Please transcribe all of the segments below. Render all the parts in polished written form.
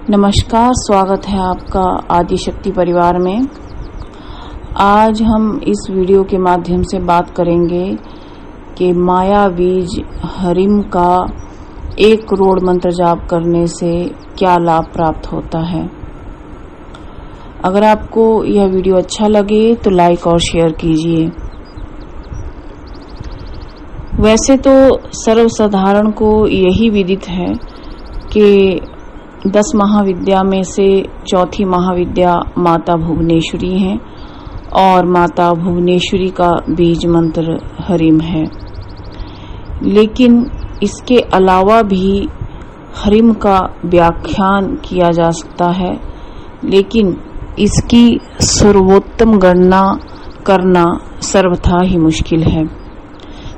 नमस्कार, स्वागत है आपका आदिशक्ति परिवार में। आज हम इस वीडियो के माध्यम से बात करेंगे कि माया बीज हरिम का 1 करोड़ मंत्र जाप करने से क्या लाभ प्राप्त होता है। अगर आपको यह वीडियो अच्छा लगे तो लाइक और शेयर कीजिए। वैसे तो सर्वसाधारण को यही विदित है कि 10 महाविद्या में से चौथी महाविद्या माता भुवनेश्वरी है और माता भुवनेश्वरी का बीज मंत्र हरिम है। लेकिन इसके अलावा भी हरिम का व्याख्यान किया जा सकता है, लेकिन इसकी सर्वोत्तम गणना करना सर्वथा ही मुश्किल है।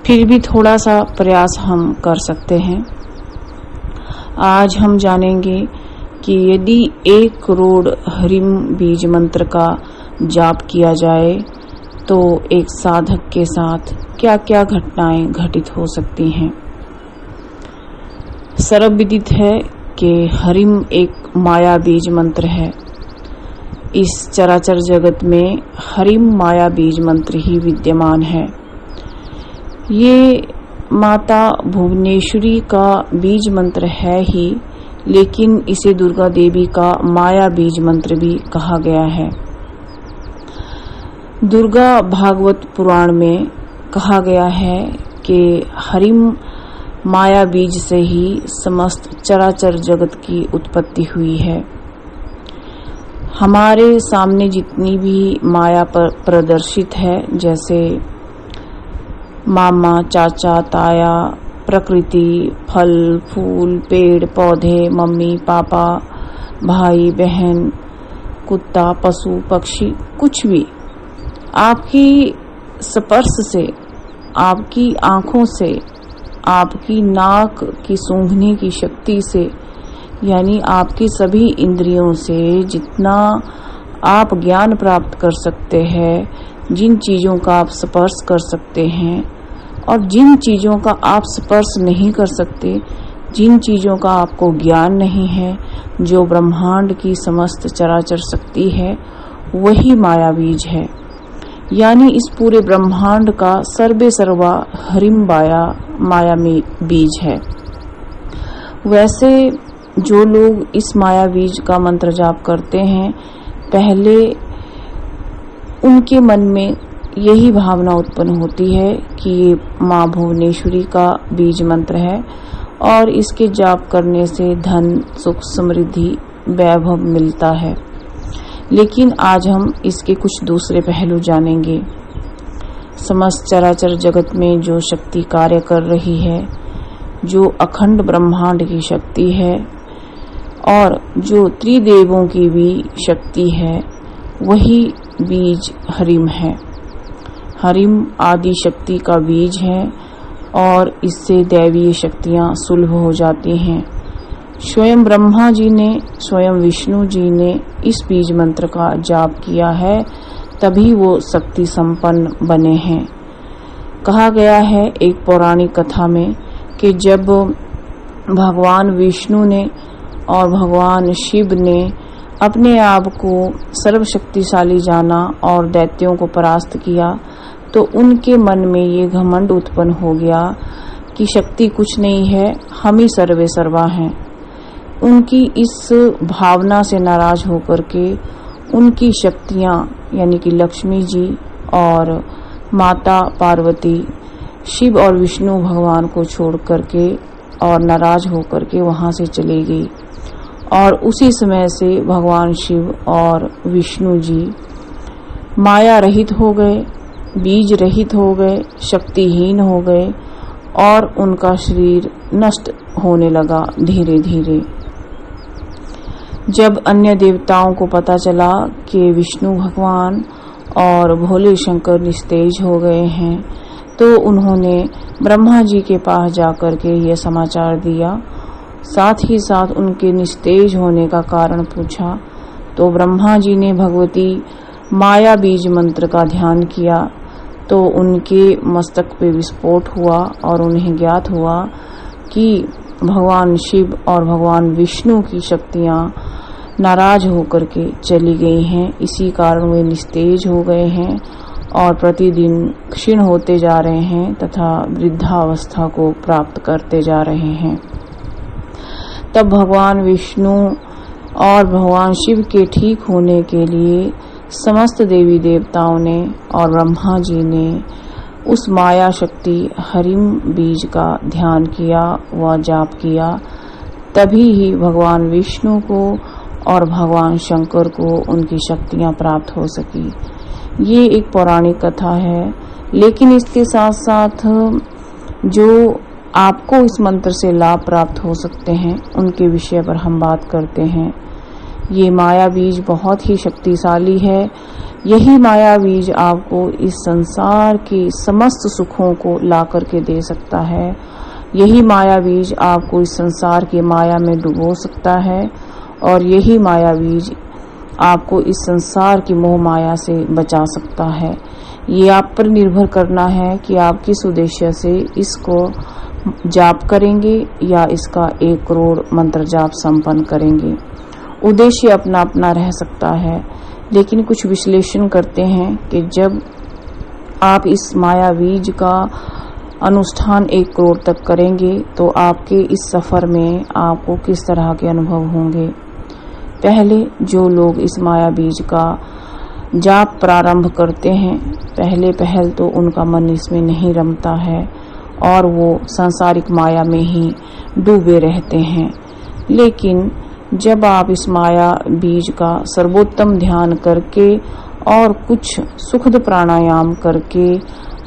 फिर भी थोड़ा सा प्रयास हम कर सकते हैं। आज हम जानेंगे कि यदि 1 करोड़ हरिम बीज मंत्र का जाप किया जाए तो एक साधक के साथ क्या क्या घटनाएं घटित हो सकती हैं। सर्वविदित है कि हरिम एक माया बीज मंत्र है। इस चराचर जगत में हरिम माया बीज मंत्र ही विद्यमान है। ये माता भुवनेश्वरी का बीज मंत्र है ही, लेकिन इसे दुर्गा देवी का माया बीज मंत्र भी कहा गया है। दुर्गा भागवत पुराण में कहा गया है कि हरिम माया बीज से ही समस्त चराचर जगत की उत्पत्ति हुई है। हमारे सामने जितनी भी माया प्रदर्शित है, जैसे मामा, चाचा, ताया, प्रकृति, फल, फूल, पेड़, पौधे, मम्मी, पापा, भाई, बहन, कुत्ता, पशु, पक्षी, कुछ भी आपकी स्पर्श से, आपकी आंखों से, आपकी नाक की सूंघने की शक्ति से, यानी आपकी सभी इंद्रियों से जितना आप ज्ञान प्राप्त कर सकते हैं, जिन चीजों का आप स्पर्श कर सकते हैं और जिन चीजों का आप स्पर्श नहीं कर सकते, जिन चीजों का आपको ज्ञान नहीं है, जो ब्रह्मांड की समस्त चराचर शक्ति है, वही माया बीज है। यानी इस पूरे ब्रह्मांड का सर्वे सर्वा हरिम माया में बीज है। वैसे जो लोग इस माया बीज का मंत्र जाप करते हैं, पहले उनके मन में यही भावना उत्पन्न होती है कि ये माँ भुवनेश्वरी का बीज मंत्र है और इसके जाप करने से धन, सुख, समृद्धि, वैभव मिलता है। लेकिन आज हम इसके कुछ दूसरे पहलू जानेंगे। समस्त चराचर जगत में जो शक्ति कार्य कर रही है, जो अखंड ब्रह्मांड की शक्ति है और जो त्रिदेवों की भी शक्ति है, वही बीज हरिम है। हरिम आदि शक्ति का बीज है और इससे दैवीय शक्तियां सुलभ हो जाती हैं। स्वयं ब्रह्मा जी ने, स्वयं विष्णु जी ने इस बीज मंत्र का जाप किया है, तभी वो शक्ति संपन्न बने हैं। कहा गया है एक पौराणिक कथा में कि जब भगवान विष्णु ने और भगवान शिव ने अपने आप को सर्वशक्तिशाली जाना और दैत्यों को परास्त किया, तो उनके मन में ये घमंड उत्पन्न हो गया कि शक्ति कुछ नहीं है, हम ही सर्वे सर्वा हैं। उनकी इस भावना से नाराज होकर के उनकी शक्तियां, यानी कि लक्ष्मी जी और माता पार्वती शिव और विष्णु भगवान को छोड़ करके और नाराज होकर के वहां से चली गई। और उसी समय से भगवान शिव और विष्णु जी माया रहित हो गए, बीज रहित हो गए, शक्तिहीन हो गए और उनका शरीर नष्ट होने लगा धीरे धीरे। जब अन्य देवताओं को पता चला कि विष्णु भगवान और भोले शंकर निस्तेज हो गए हैं, तो उन्होंने ब्रह्मा जी के पास जाकर के यह समाचार दिया। साथ ही साथ उनके निस्तेज होने का कारण पूछा, तो ब्रह्मा जी ने भगवती माया बीज मंत्र का ध्यान किया, तो उनके मस्तक पे विस्फोट हुआ और उन्हें ज्ञात हुआ कि भगवान शिव और भगवान विष्णु की शक्तियां नाराज होकर के चली गई हैं। इसी कारण वे निस्तेज हो गए हैं और प्रतिदिन क्षीण होते जा रहे हैं तथा वृद्धावस्था को प्राप्त करते जा रहे हैं। तब भगवान विष्णु और भगवान शिव के ठीक होने के लिए समस्त देवी देवताओं ने और ब्रह्मा जी ने उस माया शक्ति हरिम बीज का ध्यान किया व जाप किया। तभी ही भगवान विष्णु को और भगवान शंकर को उनकी शक्तियां प्राप्त हो सकी। ये एक पौराणिक कथा है, लेकिन इसके साथ साथ जो आपको इस मंत्र से लाभ प्राप्त हो सकते हैं उनके विषय पर हम बात करते हैं। ये माया बीज बहुत ही शक्तिशाली है। यही माया बीज आपको इस संसार के समस्त सुखों को ला करके दे सकता है। यही माया बीज आपको इस संसार की माया में डुबो सकता है और यही माया बीज आपको इस संसार की मोह माया से बचा सकता है। ये आप पर निर्भर करना है कि आप किस उद्देश्य से इसको जाप करेंगे या इसका 1 करोड़ मंत्र जाप संपन्न करेंगे। उद्देश्य अपना अपना रह सकता है, लेकिन कुछ विश्लेषण करते हैं कि जब आप इस माया बीज का अनुष्ठान 1 करोड़ तक करेंगे तो आपके इस सफर में आपको किस तरह के अनुभव होंगे। पहले जो लोग इस माया बीज का जाप प्रारंभ करते हैं, पहल तो उनका मन इसमें नहीं रमता है और वो सांसारिक माया में ही डूबे रहते हैं। लेकिन जब आप इस माया बीज का सर्वोत्तम ध्यान करके और कुछ सुखद प्राणायाम करके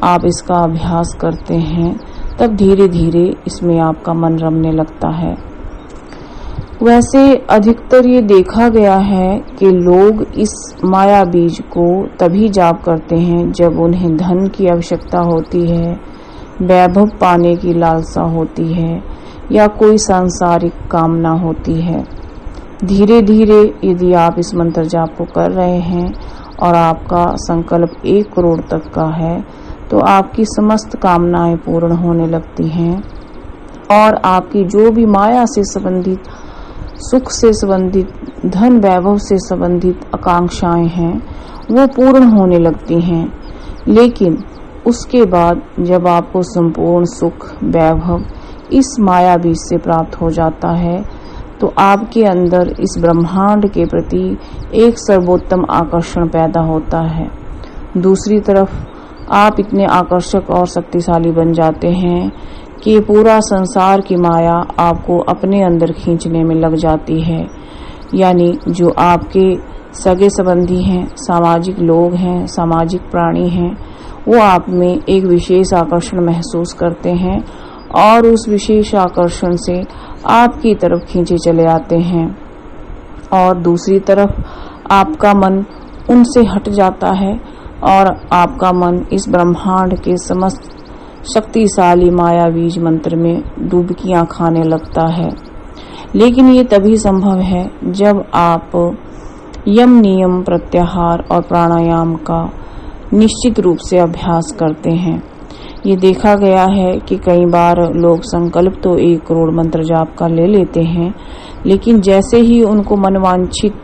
आप इसका अभ्यास करते हैं, तब धीरे धीरे इसमें आपका मन रमने लगता है। वैसे अधिकतर ये देखा गया है कि लोग इस माया बीज को तभी जाप करते हैं जब उन्हें धन की आवश्यकता होती है, वैभव पाने की लालसा होती है या कोई सांसारिक कामना होती है। धीरे धीरे यदि आप इस मंत्र जाप को कर रहे हैं और आपका संकल्प 1 करोड़ तक का है, तो आपकी समस्त कामनाएं पूर्ण होने लगती हैं और आपकी जो भी माया से संबंधित, सुख से संबंधित, धन वैभव से संबंधित आकांक्षाएं हैं वो पूर्ण होने लगती हैं। लेकिन उसके बाद जब आपको संपूर्ण सुख वैभव इस माया बीज से प्राप्त हो जाता है, तो आपके अंदर इस ब्रह्मांड के प्रति एक सर्वोत्तम आकर्षण पैदा होता है। दूसरी तरफ आप इतने आकर्षक और शक्तिशाली बन जाते हैं कि पूरा संसार की माया आपको अपने अंदर खींचने में लग जाती है। यानी जो आपके सगे संबंधी हैं, सामाजिक लोग हैं, सामाजिक प्राणी हैं, वो आप में एक विशेष आकर्षण महसूस करते हैं और उस विशेष आकर्षण से आपकी तरफ खींचे चले आते हैं। और दूसरी तरफ आपका मन उनसे हट जाता है और आपका मन इस ब्रह्मांड के समस्त शक्तिशाली माया बीज मंत्र में डुबकियां खाने लगता है। लेकिन ये तभी संभव है जब आप यम नियम, प्रत्याहार और प्राणायाम का निश्चित रूप से अभ्यास करते हैं। ये देखा गया है कि कई बार लोग संकल्प तो 1 करोड़ मंत्र जाप का ले लेते हैं, लेकिन जैसे ही उनको मनवांछित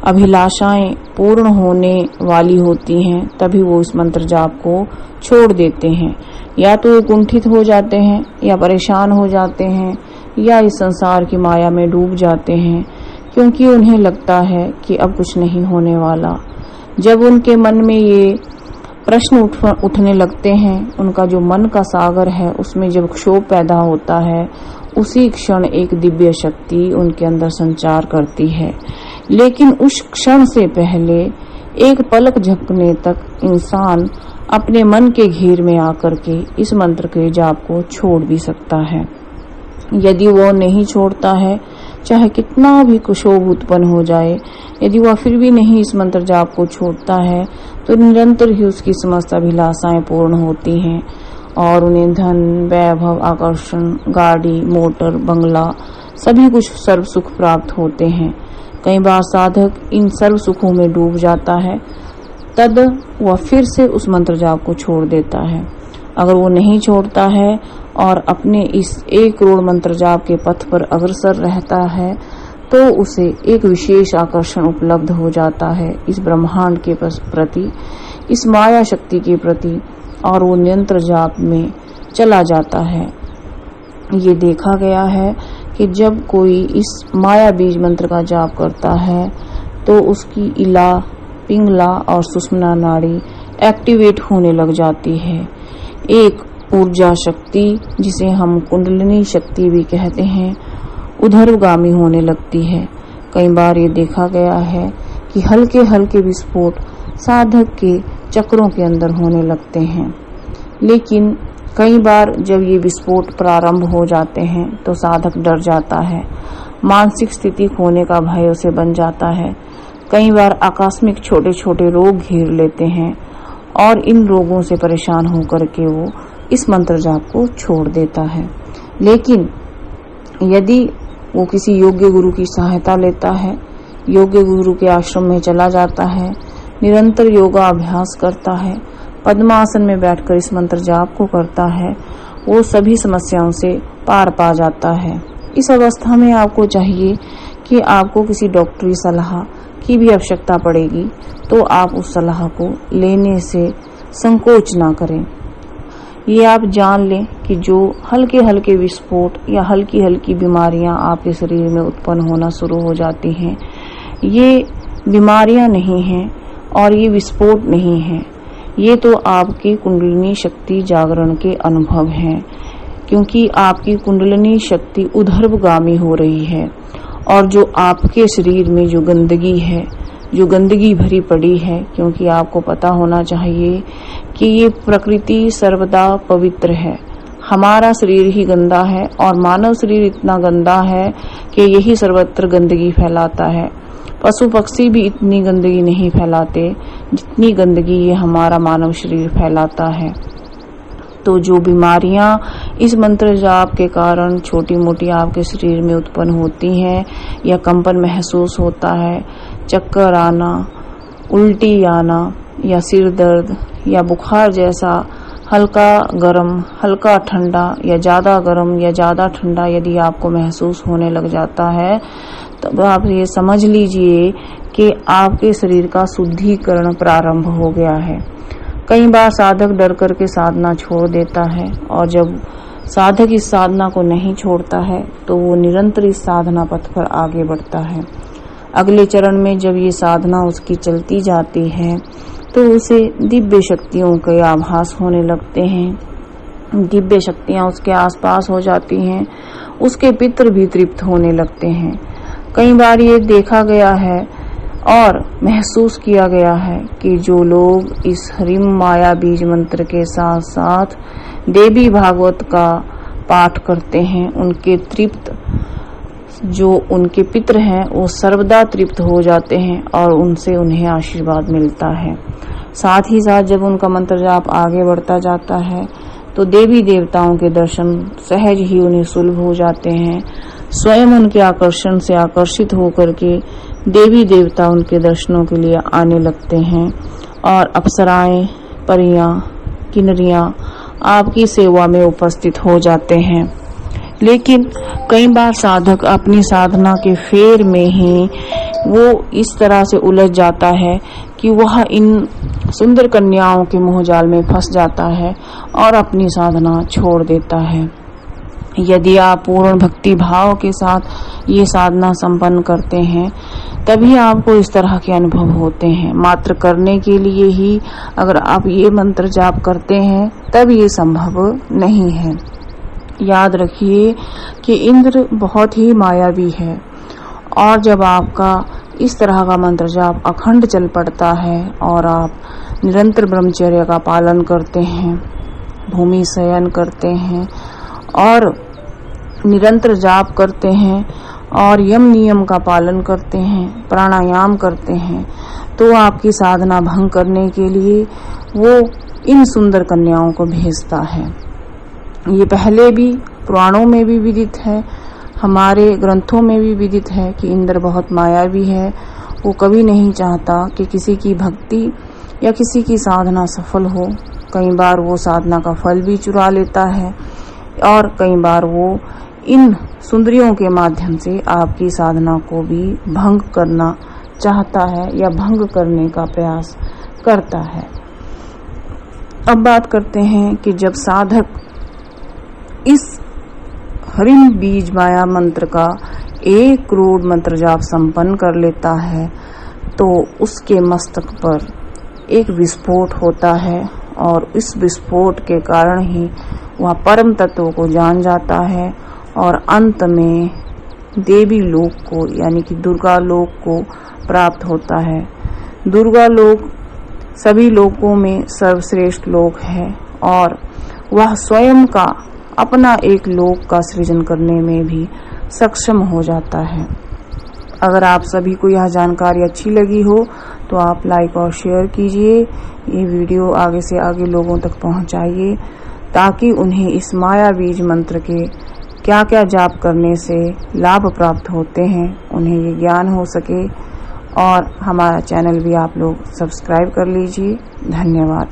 अभिलाषाएं पूर्ण होने वाली होती हैं, तभी वो इस मंत्र जाप को छोड़ देते हैं। या तो वो कुंठित हो जाते हैं या परेशान हो जाते हैं या इस संसार की माया में डूब जाते हैं, क्योंकि उन्हें लगता है कि अब कुछ नहीं होने वाला। जब उनके मन में ये प्रश्न उठने लगते हैं, उनका जो मन का सागर है उसमें जब क्षोभ पैदा होता है, उसी क्षण एक दिव्य शक्ति उनके अंदर संचार करती है। लेकिन उस क्षण से पहले एक पलक झपकने तक इंसान अपने मन के घेर में आकर के इस मंत्र के जाप को छोड़ भी सकता है। यदि वो नहीं छोड़ता है, चाहे कितना भी क्षोभ उत्पन्न हो जाए, यदि वह फिर भी नहीं इस मंत्र जाप को छोड़ता है, तो निरंतर ही उसकी समस्त अभिलाषाएं पूर्ण होती हैं और उन्हें धन, वैभव, आकर्षण, गाड़ी, मोटर, बंगला सभी कुछ सर्व सुख प्राप्त होते हैं। कई बार साधक इन सर्व सुखों में डूब जाता है, तब वह फिर से उस मंत्र जाप को छोड़ देता है। अगर वो नहीं छोड़ता है और अपने इस 1 करोड़ मंत्र जाप के पथ पर अग्रसर रहता है तो उसे एक विशेष आकर्षण उपलब्ध हो जाता है इस ब्रह्मांड के प्रति, इस माया शक्ति के प्रति, और वो निरंतर जाप में चला जाता है। ये देखा गया है कि जब कोई इस माया बीज मंत्र का जाप करता है तो उसकी इला, पिंगला और सुषुम्ना नाड़ी एक्टिवेट होने लग जाती है। एक ऊर्जा शक्ति, जिसे हम कुंडलिनी शक्ति भी कहते हैं, ऊर्ध्वगामी होने लगती है। कई बार ये देखा गया है कि हल्के हल्के विस्फोट साधक के चक्रों के अंदर होने लगते हैं, लेकिन कई बार जब ये विस्फोट प्रारंभ हो जाते हैं तो साधक डर जाता है, मानसिक स्थिति खोने का भय उसे बन जाता है। कई बार आकस्मिक छोटे छोटे रोग घेर लेते हैं और इन रोगों से परेशान होकर के वो इस मंत्र जाप को छोड़ देता है। लेकिन यदि वो किसी योग्य गुरु की सहायता लेता है, योग्य गुरु के आश्रम में चला जाता है, निरंतर योगा अभ्यास करता है, पद्मासन में बैठकर इस मंत्र जाप को करता है, वो सभी समस्याओं से पार पा जाता है। इस अवस्था में आपको चाहिए कि आपको किसी डॉक्टरी सलाह की भी आवश्यकता पड़ेगी तो आप उस सलाह को लेने से संकोच ना करें। ये आप जान लें कि जो हल्के हल्के विस्फोट या हल्की हल्की बीमारियां आपके शरीर में उत्पन्न होना शुरू हो जाती हैं, ये बीमारियां नहीं हैं और ये विस्फोट नहीं हैं, ये तो आपकी कुंडलिनी शक्ति जागरण के अनुभव हैं, क्योंकि आपकी कुंडलिनी शक्ति ऊर्ध्वगामी हो रही है। और जो आपके शरीर में जो गंदगी है, जो गंदगी भरी पड़ी है, क्योंकि आपको पता होना चाहिए कि ये प्रकृति सर्वदा पवित्र है, हमारा शरीर ही गंदा है और मानव शरीर इतना गंदा है कि यही सर्वत्र गंदगी फैलाता है। पशु पक्षी भी इतनी गंदगी नहीं फैलाते जितनी गंदगी ये हमारा मानव शरीर फैलाता है। तो जो बीमारियां इस मंत्र जाप के कारण छोटी मोटी आपके शरीर में उत्पन्न होती हैं, या कंपन महसूस होता है, चक्कर आना, उल्टी आना, या सिर दर्द या बुखार जैसा हल्का गर्म, हल्का ठंडा या ज्यादा गर्म या ज्यादा ठंडा यदि आपको महसूस होने लग जाता है, तब आप ये समझ लीजिए कि आपके शरीर का शुद्धिकरण प्रारंभ हो गया है। कई बार साधक डर करके साधना छोड़ देता है, और जब साधक इस साधना को नहीं छोड़ता है तो वो निरंतर इस साधना पथ पर आगे बढ़ता है। अगले चरण में जब ये साधना उसकी चलती जाती है तो उसे दिव्य शक्तियों के आभास होने लगते हैं, दिव्य शक्तियां उसके आसपास हो जाती हैं, उसके पितर भी तृप्त होने लगते हैं। कई बार ये देखा गया है और महसूस किया गया है कि जो लोग इस हरिम माया बीज मंत्र के साथ साथ देवी भागवत का पाठ करते हैं, उनके तृप्त जो उनके पितर हैं वो सर्वदा तृप्त हो जाते हैं और उनसे उन्हें आशीर्वाद मिलता है। साथ ही साथ जब उनका मंत्र जाप आगे बढ़ता जाता है तो देवी देवताओं के दर्शन सहज ही उन्हें सुलभ हो जाते हैं। स्वयं उनके आकर्षण से आकर्षित होकर के देवी देवता उनके दर्शनों के लिए आने लगते हैं और अप्सराएं, परियां, किन्नरियां आपकी सेवा में उपस्थित हो जाते हैं। लेकिन कई बार साधक अपनी साधना के फेर में ही वो इस तरह से उलझ जाता है कि वह इन सुंदर कन्याओं के मोहजाल में फंस जाता है और अपनी साधना छोड़ देता है। यदि आप पूर्ण भक्ति भाव के साथ ये साधना संपन्न करते हैं तभी आपको इस तरह के अनुभव होते हैं। मात्र करने के लिए ही अगर आप ये मंत्र जाप करते हैं तब ये संभव नहीं है। याद रखिए कि इंद्र बहुत ही मायावी है, और जब आपका इस तरह का मंत्र जाप अखंड चल पड़ता है और आप निरंतर ब्रह्मचर्य का पालन करते हैं, भूमि शयन करते हैं और निरंतर जाप करते हैं और यम नियम का पालन करते हैं, प्राणायाम करते हैं, तो आपकी साधना भंग करने के लिए वो इन सुंदर कन्याओं को भेजता है। ये पहले भी पुराणों में भी विदित है, हमारे ग्रंथों में भी विदित है कि इंद्र बहुत मायावी है। वो कभी नहीं चाहता कि किसी की भक्ति या किसी की साधना सफल हो। कई बार वो साधना का फल भी चुरा लेता है। और कई बार वो इन सुंदरियों के माध्यम से आपकी साधना को भी भंग करना चाहता है या भंग करने का प्रयास करता है। अब बात करते हैं कि जब साधक इस ह्रीं बीज माया मंत्र का 1 करोड़ मंत्र जाप संपन्न कर लेता है तो उसके मस्तक पर एक विस्फोट होता है और इस विस्फोट के कारण ही वह परम तत्व को जान जाता है और अंत में देवी लोक को यानी कि दुर्गा लोक को प्राप्त होता है। दुर्गा लोक सभी लोकों में सर्वश्रेष्ठ लोक है और वह स्वयं का अपना एक लोक का सृजन करने में भी सक्षम हो जाता है। अगर आप सभी को यह जानकारी अच्छी लगी हो तो आप लाइक और शेयर कीजिए, ये वीडियो आगे से आगे लोगों तक पहुंचाइए ताकि उन्हें इस माया बीज मंत्र के क्या क्या जाप करने से लाभ प्राप्त होते हैं उन्हें ये ज्ञान हो सके। और हमारा चैनल भी आप लोग सब्सक्राइब कर लीजिए। धन्यवाद।